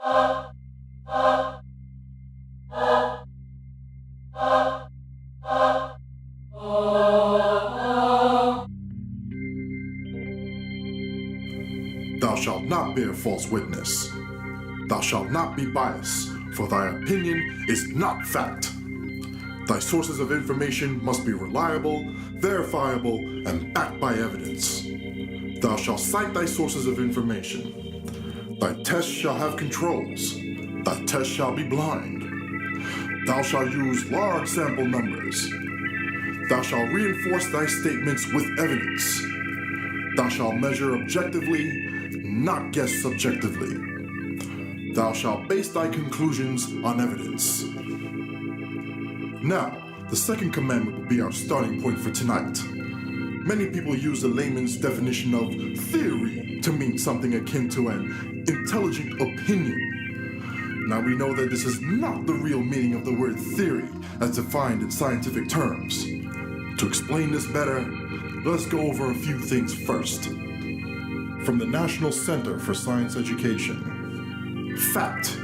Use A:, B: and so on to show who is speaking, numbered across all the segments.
A: Thou shalt not bear false witness. Thou shalt not be biased, for thy opinion is not fact. Thy sources of information must be reliable, verifiable, and backed by evidence. Thou shalt cite thy sources of information. Thy tests shall have controls. Thy test shall be blind. Thou shalt use large sample numbers. Thou shalt reinforce thy statements with evidence. Thou shalt measure objectively, not guess subjectively. Thou shalt base thy conclusions on evidence. Now, the second commandment will be our starting point for tonight. Many people use the layman's definition of theory to mean something akin to an intelligent opinion. Now we know that this is not the real meaning of the word theory as defined in scientific terms. To explain this better, let's go over a few things first. From the National Center for Science Education. Fact.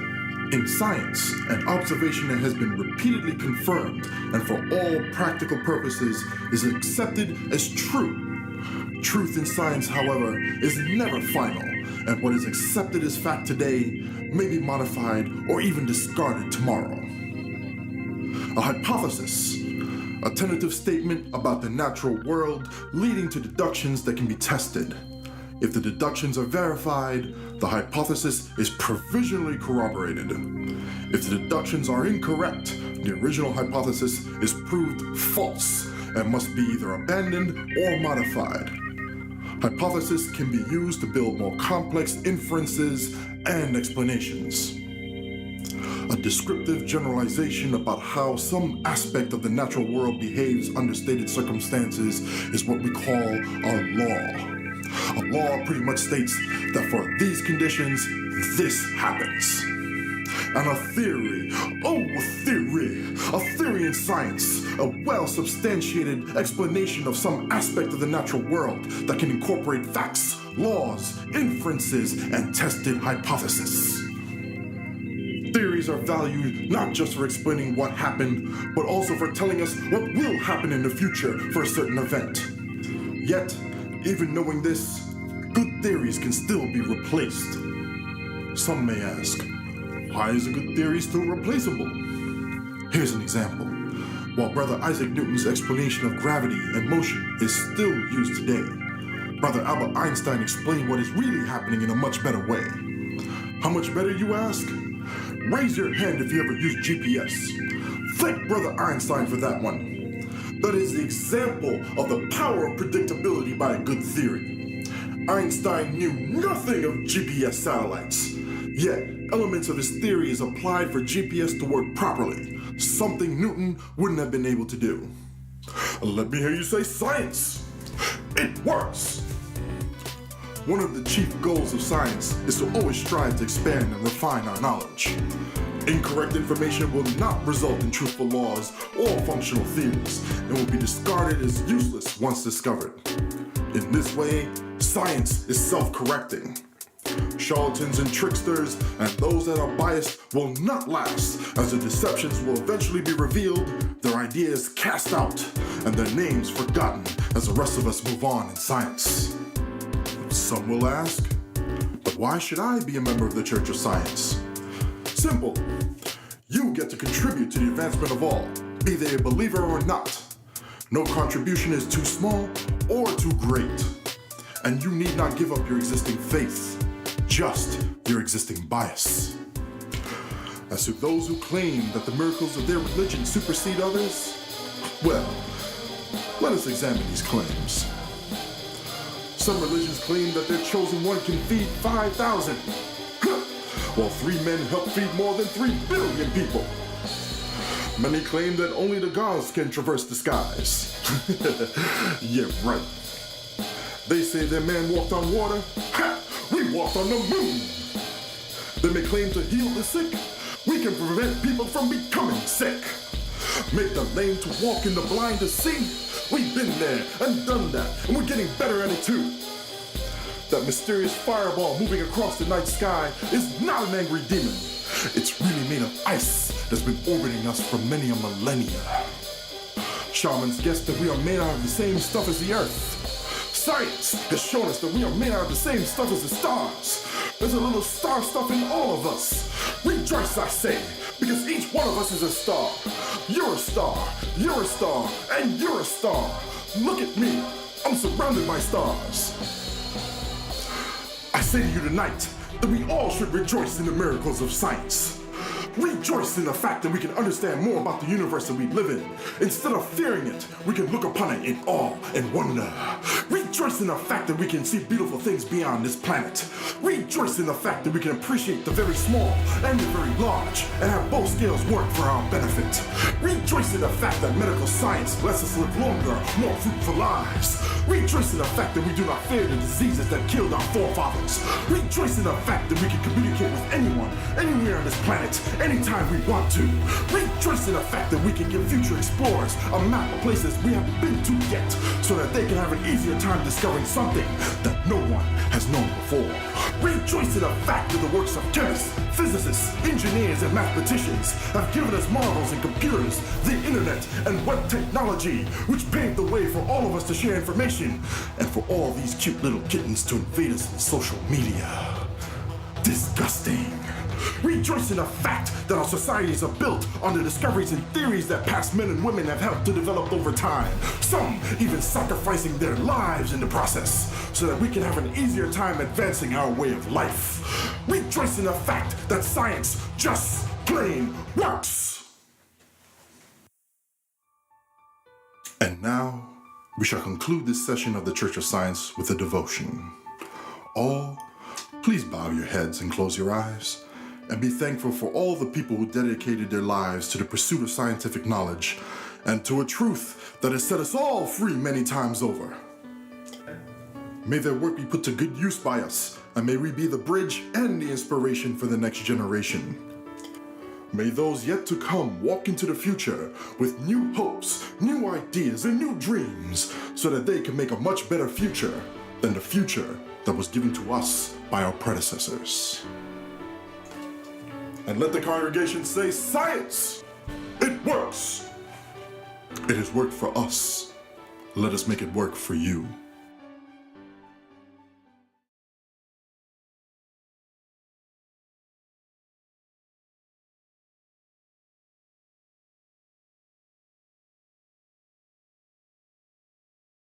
A: In science, an observation that has been repeatedly confirmed and for all practical purposes is accepted as true. Truth in science, however, is never final, and what is accepted as fact today may be modified or even discarded tomorrow. A hypothesis. A tentative statement about the natural world leading to deductions that can be tested. If the deductions are verified, the hypothesis is provisionally corroborated. If the deductions are incorrect, the original hypothesis is proved false and must be either abandoned or modified. Hypothesis can be used to build more complex inferences and explanations. A descriptive generalization about how some aspect of the natural world behaves under stated circumstances is what we call a law. A law pretty much states that for these conditions, this happens. And a theory, a theory in science, a well-substantiated explanation of some aspect of the natural world that can incorporate facts, laws, inferences, and tested hypotheses. Theories are valued not just for explaining what happened, but also for telling us what will happen in the future for a certain event. Yet, even knowing this, good theories can still be replaced. Some may ask, why is a good theory still replaceable? Here's an example. While Brother Isaac Newton's explanation of gravity and motion is still used today, Brother Albert Einstein explained what is really happening in a much better way. How much better, you ask? Raise your hand if you ever used GPS. Thank Brother Einstein for that one. That is the example of the power of predictability by a good theory. Einstein knew nothing of GPS satellites, yet elements of his theory is applied for GPS to work properly, something Newton wouldn't have been able to do. Let me hear you say science. It works. One of the chief goals of science is to always strive to expand and refine our knowledge. Incorrect information will not result in truthful laws or functional theories and will be discarded as useless once discovered. In this way, science is self-correcting. Charlatans and tricksters and those that are biased will not last, as the deceptions will eventually be revealed, their ideas cast out, and their names forgotten as the rest of us move on in science. Some will ask, but why should I be a member of the Church of Science? Simple. You get to contribute to the advancement of all, be they a believer or not. No contribution is too small or too great. And you need not give up your existing faith, just your existing bias. As to those who claim that the miracles of their religion supersede others, well, let us examine these claims. Some religions claim that their chosen one can feed 5,000. While 3 men help feed more than 3 billion people. Many claim that only the gods can traverse the skies. Yeah, right. They say their man walked on water. Ha! We walked on the moon. They may claim to heal the sick. We can prevent people from becoming sick. Make the lame to walk and the blind to see. We've been there and done that, and we're getting better at it too. That mysterious fireball moving across the night sky is not an angry demon. It's really made of ice that's been orbiting us for many a millennia. Shamans guess that we are made out of the same stuff as the earth. Science has shown us that we are made out of the same stuff as the stars. There's a little star stuff in all of us. Rejoice, I say, because each one of us is a star. You're a star, you're a star, and you're a star. Look at me, I'm surrounded by stars. I say to you tonight that we all should rejoice in the miracles of science. Rejoice in the fact that we can understand more about the universe that we live in. Instead of fearing it, we can look upon it in awe and wonder. Rejoice in the fact that we can see beautiful things beyond this planet. Rejoice in the fact that we can appreciate the very small and the very large and have both scales work for our benefit. Rejoice in the fact that medical science lets us live longer, more fruitful lives. Rejoice in the fact that we do not fear the diseases that killed our forefathers. Rejoice in the fact that we can communicate with anyone, anywhere on this planet, anytime we want to. Rejoice in the fact that we can give future explorers a map of places we haven't been to yet, so that they can have an easier time discovering something that no one has known before. Rejoice in the fact that the works of chemists, physicists, engineers, and mathematicians have given us marvels in computers, the internet, and web technology, which paved the way for all of us to share information, and for all these cute little kittens to invade us in social media. Disgusting. Rejoice in the fact that our societies are built on the discoveries and theories that past men and women have helped to develop over time, some even sacrificing their lives in the process, so that we can have an easier time advancing our way of life. Rejoice in the fact that science just plain works. And now, we shall conclude this session of the Church of Science with a devotion. All, please bow your heads and close your eyes, and be thankful for all the people who dedicated their lives to the pursuit of scientific knowledge and to a truth that has set us all free many times over. May their work be put to good use by us, and may we be the bridge and the inspiration for the next generation. May those yet to come walk into the future with new hopes, new ideas, and new dreams, so that they can make a much better future than the future that was given to us by our predecessors. And let the congregation say, science! It works! It has worked for us. Let us make it work for you.